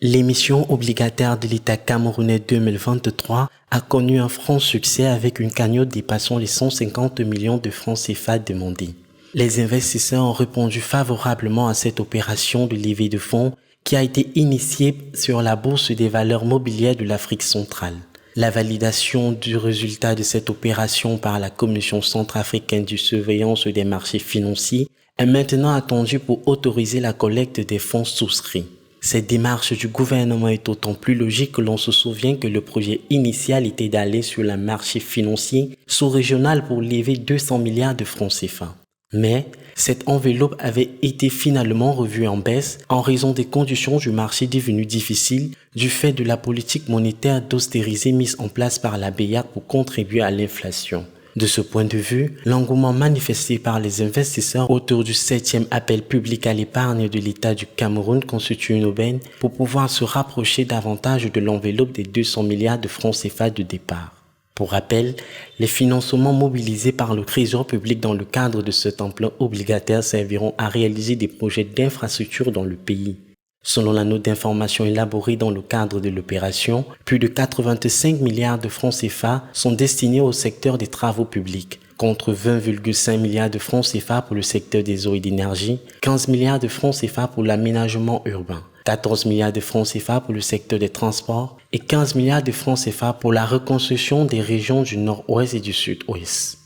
L'émission obligataire de l'État camerounais 2023 a connu un franc succès avec une cagnotte dépassant les 150 millions de francs CFA demandés. Les investisseurs ont répondu favorablement à cette opération de levée de fonds qui a été initiée sur la Bourse des valeurs mobilières de l'Afrique centrale. La validation du résultat de cette opération par la Commission centrafricaine de surveillance des marchés financiers est maintenant attendue pour autoriser la collecte des fonds souscrits. Cette démarche du gouvernement est d'autant plus logique que l'on se souvient que le projet initial était d'aller sur le marché financier sous-régional pour lever 200 milliards de francs CFA. Mais cette enveloppe avait été finalement revue en baisse en raison des conditions du marché devenues difficiles du fait de la politique monétaire d'austérité mise en place par la BEAC pour contribuer à l'inflation. De ce point de vue, l'engouement manifesté par les investisseurs autour du 7e appel public à l'épargne de l'État du Cameroun constitue une aubaine pour pouvoir se rapprocher davantage de l'enveloppe des 200 milliards de francs CFA de départ. Pour rappel, les financements mobilisés par le Trésor public dans le cadre de cet emprunt obligataire serviront à réaliser des projets d'infrastructure dans le pays. Selon la note d'information élaborée dans le cadre de l'opération, plus de 85 milliards de francs CFA sont destinés au secteur des travaux publics, contre 20,5 milliards de francs CFA pour le secteur des eaux et d'énergie, 15 milliards de francs CFA pour l'aménagement urbain, 14 milliards de francs CFA pour le secteur des transports et 15 milliards de francs CFA pour la reconstruction des régions du nord-ouest et du sud-ouest.